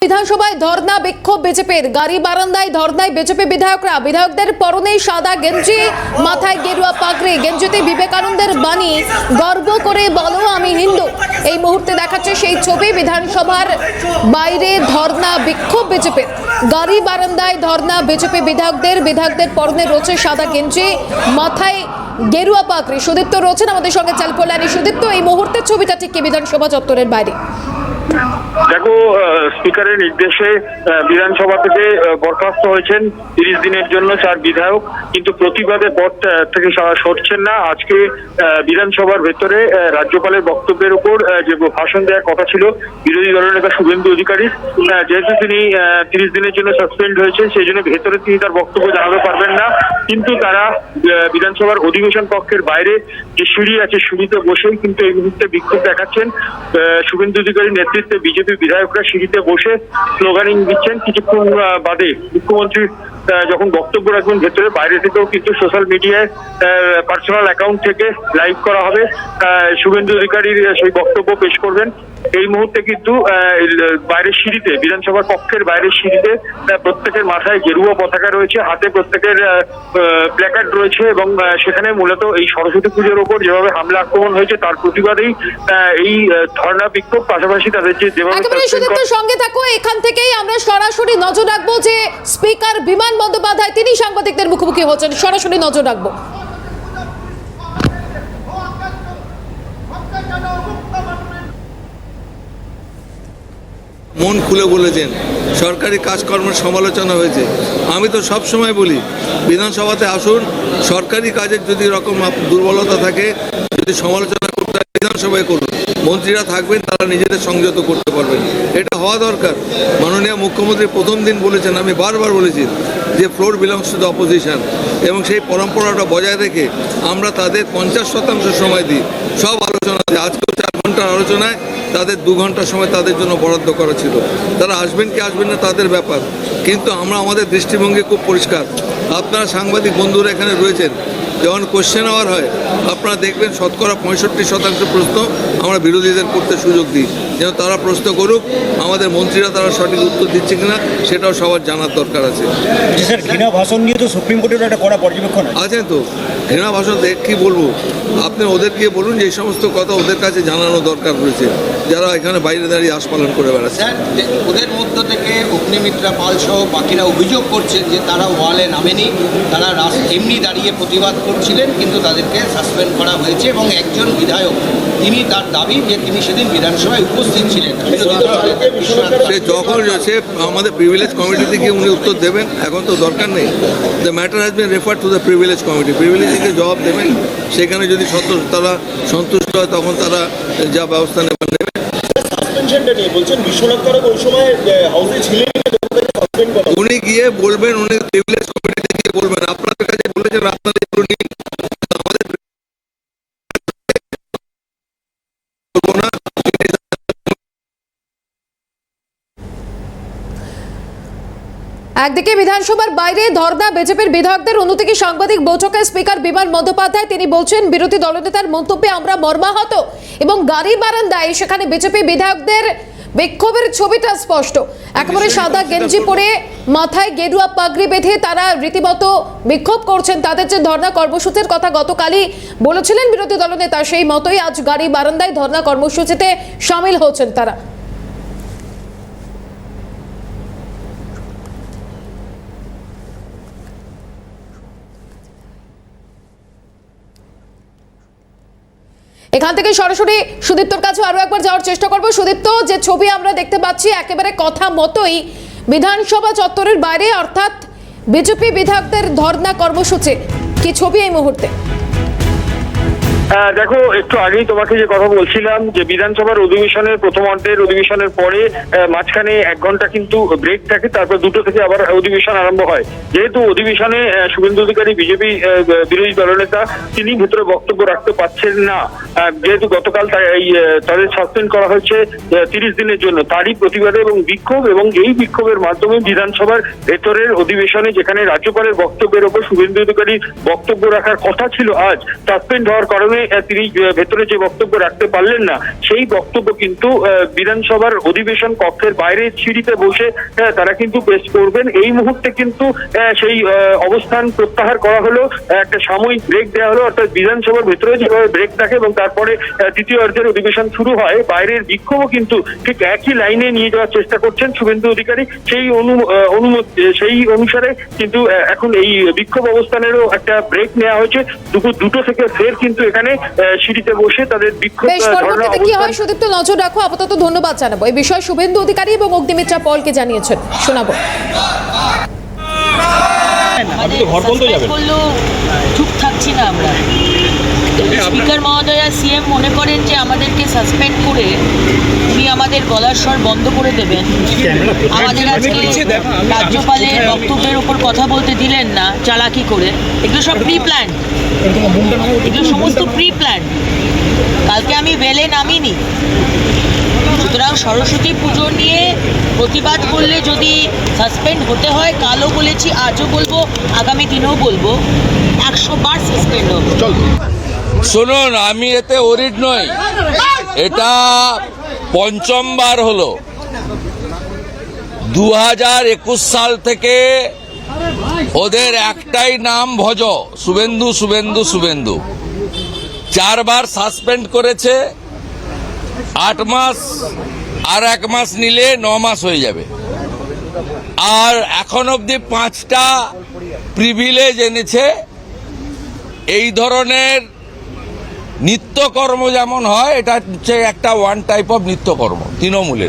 বিধানসভায় ধর্ণা বিক্ষোভ বিজেপির গাড়ি বারান্দায় ধর্ণায় বিজেপি বিধায়কদের পরনে সাদা গেঞ্জি মাথায় গেরুয়া পাগড়ি গেঞ্জিতে বিবেকানন্দের বাণী গর্ব করে বলো আমি হিন্দু। এই মুহূর্তে দেখাচ্ছে সেই ছবি বিধানসভার বাইরে ধর্ণা বিক্ষোভ বিজেপির গাড়ি বারান্দায় ধর্ণা বিজেপি বিধায়কদের পরনে রয়েছে সাদা গেঞ্জি মাথায় গেরুয়া পাগড়ি। সুদীপ্ত রয়েছেন আমাদের সঙ্গে চালপোলানি। সুদীপ্ত, এই মুহূর্তের ছবিটা ঠিক কি বিধানসভা চত্বরের বাইরে? দেখো, স্পিকারের নির্দেশে বিধানসভা থেকে বরখাস্ত হয়েছেন 30 দিনের জন্য 4 বিধায়ক, কিন্তু প্রতিবাদে পদ থেকে সরছেন না। আজকে বিধানসভার ভেতরে রাজ্যপালের বক্তব্যের উপর যে ভাষণ দেওয়ার কথা ছিল বিরোধী দলের নেতা শুভেন্দু অধিকারী, যেহেতু তিনি 30 দিনের জন্য সাসপেন্ড হয়েছেন সেই জন্য ভেতরে তিনি তার বক্তব্য জানাতে পারবেন না, কিন্তু তারা বিধানসভার অধিবেশন কক্ষের বাইরে যে সিঁড়ি আছে সিঁড়িতে বসেই কিন্তু এই মুহূর্তে বিক্ষোভ দেখাচ্ছেন। শুভেন্দু অধিকারীর নেতৃত্বে বিজেপি বিধায়করা সিঁড়িতে বসে স্লোগানিং দিচ্ছেন। কিছুক্ষণ বাদে মুখ্যমন্ত্রী যখন বক্তব্য রাখবেন ভেতরে বাইরে থেকেও কিন্তু সোশ্যাল মিডিয়ায় পার্সোনাল অ্যাকাউন্ট থেকে লাইভ করা হবে, শুভেন্দু অধিকারীর সেই বক্তব্য পেশ করবেন। এই মুহূর্তে কিন্তু বাইরের সিঁড়িতে বিধানসভা কক্ষের বাইরের সিঁড়িতে প্রত্যেকের মাথায় গেরুয়া পতাকা রয়েছে, হাতে প্রত্যেকের প্ল্যাকার্ড রয়েছে এবং সেখানে মূলত এই সরস্বতী পুজোর ওপর যেভাবে হামলা আক্রমণ হয়েছে তার প্রতিবাদেই এই ধর্ণা বিক্ষোভ। পাশাপাশি তাদের যে সঙ্গে থাকো, এখান থেকেই আমরা সরাসরি নজর রাখবো যে স্পিকার বিমান বন্দ্যোপাধ্যায় তিনি সাংবাদিকদের মুখোমুখি হচ্ছেন, সরাসরি নজর রাখবো। মন খুলে বলেছেন, সরকারি কাজকর্মের সমালোচনা হয়েছে। আমি তো সব সময় বলি বিধানসভাতে আসুন, সরকারি কাজের যদি রকম দুর্বলতা থাকে যদি সমালোচনা করতে হয় বিধানসভায় করুন, মন্ত্রীরা থাকবেন তারা নিজেদের সংযত করতে পারবেন, এটা হওয়া দরকার। মাননীয় মুখ্যমন্ত্রী প্রথম দিন বলেছেন, আমি বারবার বলেছি যে floor belongs to the opposition, এবং সেই পরম্পরাটা বজায় রেখে আমরা তাদের 50% সময় দিই সব আলোচনা। আজকেও 4 ঘন্টার আলোচনায় তাদের 2 ঘন্টা সময় তাদের জন্য বরাদ্দ করা ছিল। তারা আসবেন কি আসবেন না তাদের ব্যাপার, কিন্তু আমরা আমাদের দৃষ্টিভঙ্গি খুব পরিষ্কার। আপনারা সাংবাদিক বন্ধুরা এখানে রয়েছেন, যখন কোশ্চেন আওয়ার হয় আপনারা দেখবেন 65% প্রশ্ন আমরা বিরোধীদের করতে সুযোগ দিই, যেন তারা প্রশ্ন করুক, আমাদের মন্ত্রীরা তারা সঠিক উত্তর দিচ্ছে কিনা সেটাও সবার জানার দরকার আছে। স্যার, ঘৃণা ভাষণ নিয়ে তো সুপ্রিম কোর্টের একটা কড়া পর্যবেক্ষণ আছেন তো। ঘৃণা ভাষণ কি বলবো, আপনি ওদেরকে বলুন যে এই সমস্ত কথা ওদের কাছে জানানো দরকার রয়েছে, যারা এখানে বাইরে দাঁড়িয়ে আস্পালন করে বেড়াচ্ছে। ওদের মধ্য থেকে অগ্নিমিত্রা পাল সহ বাকিরা অভিযোগ করছেন যে তারা ওয়ালে নামেনি, তারা এমনি দাঁড়িয়ে প্রতিবাদ করছিলেন, কিন্তু তাদেরকে সাসপেন্ড করা হয়েছে। এবং একজন বিধায়ক তিনি তার দাবি যে তিনি সেদিন বিধানসভায় উপস্থিত ছিলেন। সে যখন সে আমাদের প্রিভিলেজ কমিটিতে গিয়ে উনি উত্তর দেবেন, এখন তো দরকার নেই। The matter has been refer to the privilege committee, প্রিভিলেজকে জবাব দেবেন, সেখানে যদি তারা সন্তুষ্ট হয় তখন তারা যা ব্যবস্থা নেবেন। উনি গিয়ে বলবেন, উনি প্রিভিলেজ কমিটিতে গিয়ে বলবেন, আপনাদের কাছে বলেছেন আপনাদের একদিকে বিধানসভার বাইরে ধর্ণা বিজেপির বিধায়কদের, অন্যদিকে সাংবাদিক বৈঠকে স্পিকার বিমান বন্দ্যোপাধ্যায় তিনি বলছেন বিরোধী দলনেতার মন্তব্যে আমরা মর্মাহত, এবং গাড়ি বারান্দায় সেখানে বিজেপি বিধায়কদের বিক্ষোভের ছবিটা স্পষ্ট। একেবারে সাদা গেঞ্জি পরে মাথায় গেরুয়া পাগড়ি বেঁধে তারা রীতিমতো বিক্ষোভ করছেন। তাদের যে ধর্ণা কর্মসূচির কথা গতকালই বলেছিলেন বিরোধী দলনেতা, সেই মতোই আজ গাড়ি বারান্দায় ধর্ণা কর্মসূচিতে সামিল হচ্ছেন তারা। এখান থেকে সরাসরি সুদীপ্তর কাছে আরো একবার যাওয়ার চেষ্টা করবো। সুদীপ্ত, যে ছবি আমরা দেখতে পাচ্ছি একেবারে কথা মতোই বিধানসভা চত্বরের বাইরে, অর্থাৎ বিজেপি বিধায়কদের ধর্ণা কর্মসূচি, কি ছবি এই মুহূর্তে? দেখো, একটু আগেই তোমাকে যে কথা বলছিলাম যে বিধানসভার অধিবেশনের প্রথমার্ধের অধিবেশনের পরে মাঝখানে 1 ঘন্টা কিন্তু ব্রেক থাকে, তারপর 2টো থেকে আবার অধিবেশন আরম্ভ হয়। যেহেতু অধিবেশনে শুভেন্দু অধিকারী বিজেপি বিরোধী দলনেতা তিনি ভেতরে বক্তব্য রাখতে পারছেন না, যেহেতু গতকাল তাদের সাসপেন্ড করা হয়েছে 30 দিনের জন্য, তারই প্রতিবাদে এবং বিক্ষোভ, এবং এই বিক্ষোভের মাধ্যমে বিধানসভার ভেতরের অধিবেশনে যেখানে রাজ্যপালের বক্তব্যের ওপর শুভেন্দু অধিকারী বক্তব্য রাখার কথা ছিল আজ, সাসপেন্ড হওয়ার কারণে তিনি ভেতরে যে বক্তব্য রাখতে পারলেন না, সেই বক্তব্য কিন্তু বিধানসভার অধিবেশন কক্ষের বাইরে সিঁড়িতে বসে তারা কিন্তু পেশ করবেন। এই মুহূর্তে কিন্তু সেই অবস্থান প্রত্যাহার করা হলো, একটা সাময়িক ব্রেক দেওয়া হলো, অর্থাৎ বিধানসভার ভেতরে যেভাবে ব্রেক থাকে এবং তারপরে তৃতীয়ার্ধের অধিবেশন শুরু হয়, বাইরের বিক্ষোভও কিন্তু ঠিক একই লাইনে নিয়ে যাওয়ার চেষ্টা করছেন শুভেন্দু অধিকারী। সেই অনুসারে কিন্তু এখন এই বিক্ষোভ অবস্থানেরও একটা ব্রেক নেওয়া হয়েছে। দুপুর 2টো থেকে ফের কিন্তু এখানে সিঁড়িতে বসে তাদের বিক্ষোভ বেশ, পরবর্তীতে কি হয় সুদীপ্ত নজর রাখো। আপাতত ধন্যবাদ জানাবো। এই বিষয়ে শুভেন্দু অধিকারী এবং অগ্নিমিত্রা পলকে জানিয়েছেন, শোনাবো। চুপ থাকছি না আমরা। স্পিকার মহোদয়া, সিএম মনে করেন যে আমাদেরকে সাসপেন্ড করে উনি আমাদের গলার স্বর বন্ধ করে দেবেন, আমাদের আজকে রাজ্যপালের বক্তব্যের উপর কথা বলতে দিলেন না চালাকি করে। এগুলো সব প্রি প্ল্যান, এগুলো সমস্ত প্রি প্ল্যান। কালকে আমি বেলে নামিনি। সুতরাং সরস্বতী পুজো নিয়ে প্রতিবাদ করলে যদি সাসপেন্ড হতে হয়, কালও বলেছি, আজও বলবো, আগামী দিনেও বলবো, 100 বার সাসপেন্ড হবো। শুনুন, আমি এতে ওরিড নই। এটা পঞ্চমবার হলো। 2021 সাল থেকে ওদের একটাই নাম ভজ, শুভেন্দু শুভেন্দু শুভেন্দু। 4 বার সাসপেন্ড করেছে। 8 মাস আর 1 মাস নিলে 9 মাস হয়ে যাবে। আর এখন অবধি 5টা প্রিভিলেজ এনেছে। এই ধরনের নিত্যকর্ম যেমন হয়, এটা হচ্ছে একটা ওয়ান টাইপ অফ নিত্যকর্ম তৃণমূলের।